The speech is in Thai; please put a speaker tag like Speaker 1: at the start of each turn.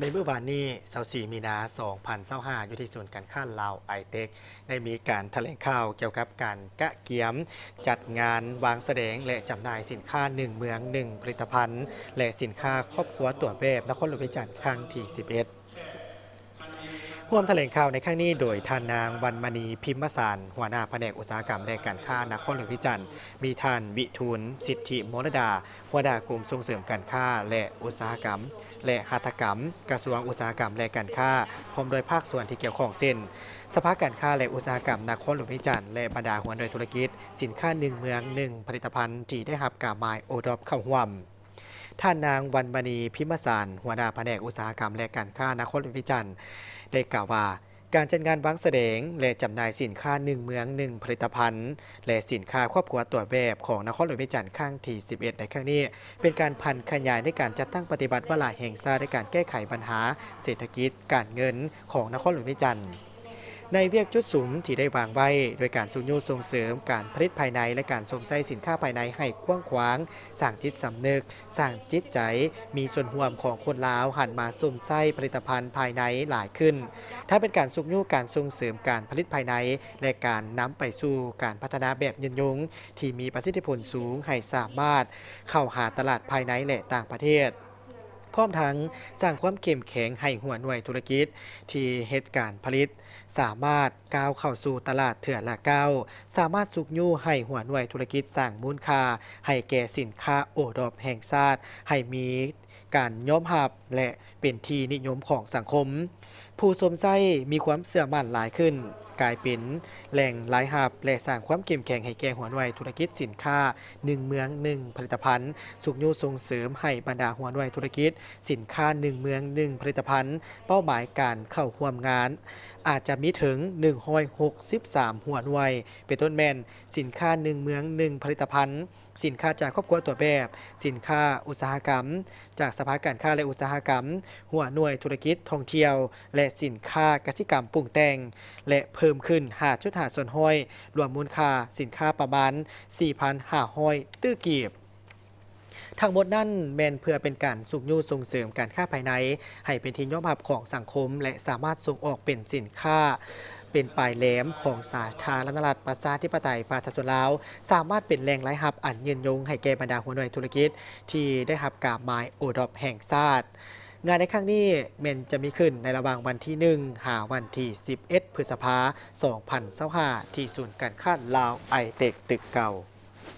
Speaker 1: ในเมื่อวานนี้24มีนา2025อยู่ที่ศูนย์การค้าลาวไอเทคได้มีการแถลงข่าวเกี่ยวกับการกะเกียมจัดงานวางแสดงและจำหน่ายสินค้า1เมือง1ผลิตภัณฑ์และสินค้าครอบครัวตัวแบบนครหลวงพิจิตรครั้งที่11ร่วมแถลงข่าวในครั้งนี้โดยท่านนางวรรณมณีพิมพ์สารหัวหน้าแผนกอุตสาหกรรมและการค้านครหลวงพิจิตรมีท่านวิทูลสิทธิมรดาหัวหน้ากลุ่มส่งเสริมการค้าและอุตสาหกรรมและหัตถกรรมกระทรวงอุตสาหกรรมและการค้าพร้อมโดยภาคส่วนที่เกี่ยวข้องเช่นสภาการค้าและอุตสาหกรรมนครหลวงพิจิตรและบรรดาหัวหน่วยธุรกิจสินค้า1เมือง1ผลิตภัณฑ์ที่ได้รับการหมายโอดอปเข้าร่วมท่านนางวรรณมณีพิมพ์สารหัวหน้าแผนกอุตสาหกรรมและการค้านครหลวงพิจิตรได้กล่าวว่าการจัดงานวางแสดงและจำหน่ายสินค้า1เมือง1ผลิตภัณฑ์และสินค้าครอบครัวตัวแบบของนครหลวงพิจิตรครั้งที่11ในครั้งนี้เป็นการพันขยายในการจัดตั้งปฏิบัติวาระแห่งชาติในการแก้ไขปัญหาเศรษฐกิจการเงินของนครหลวงพิจิตรในเวียกจุดสูงที่ได้วางไว้โดยการส่งยูส่งเสริมการผลิตภายในและการส่งใส่สินค้าภายในให้กว้างขวางสร้างจิตสำนึกสร้างจิตใจมีส่วนร่วมของคนลาวหันมาสวมใส่ผลิตภัณฑ์ภายในหลายขึ้นถ้าเป็นการส่งยูการส่งเสริมการผลิตภายในและการนำไปสู่การพัฒนาแบบยืนยงที่มีประสิทธิผลสูงให้สามารถเข้าหาตลาดภายในและต่างประเทศพร้อมทั้งสร้างความเข้มแข็งให้หัวหน่วยธุรกิจที่เหตุการผลิตสามารถก้าวเข้าสู่ตลาดเถื่อนละก้าวสามารถสุกยู่ให้หัวหน่วยธุรกิจสร้างมูลค่าให้แก่สินค้าโอดอปแห่งชาติให้มีการยอมรับและเป็นที่นิยมของสังคมผู้สวมใส่มีความเชื่อมั่นหลายขึ้นกลายเป็นแหล่งรายรับและสร้างความเข้มแข็งให้แก่หัวหน่วยธุรกิจสินค้า1เมือง1ผลิตภัณฑ์สุกยู่ส่งเสริมให้บรรดาหัวหน่วยธุรกิจสินค้า1เมือง1ผลิตภัณฑ์เป้าหมายการเข้าร่วมงานอาจจะมีถึง163หัวหน่วยเป็นต้นแม่นสินค้า1เมือง1ผลิตภัณฑ์สินค้าจากครอบครัวตัวแบบสินค้าอุตสาหกรรมจากสภาการค้าและอุตสาหกรรมหัวหน่วยธุรกิจท่องเที่ยวและสินค้ากสิกรรมปรุงแต่งและเพิ่มขึ้น5.5ส่วนห้อยรวมมูลค่าสินค้าประมาณ 4,500 ตื้อกีบทั้งหมดนั้นแม่นเพื่อเป็นการสุกยูส่งเสริมการค้าภายในให้เป็นที่ยอมรับของสังคมและสามารถส่งออกเป็นสินค้าเป็นปลายแหลมของสาธารณรัฐประชาธิปไตยประชาชนลาวสามารถเป็นแหล่งรายรับอันยืนยงให้แก่บรรดาหัวหน่วยธุรกิจที่ได้รับการหมายโอดอปแห่งชาติงานในครั้งนี้เมนจะมีขึ้นในระหว่างวันที่1หาวันที่11พฤษภาคม2025ที่ศูนย์การค้าลาวไอเทคตึกเก่า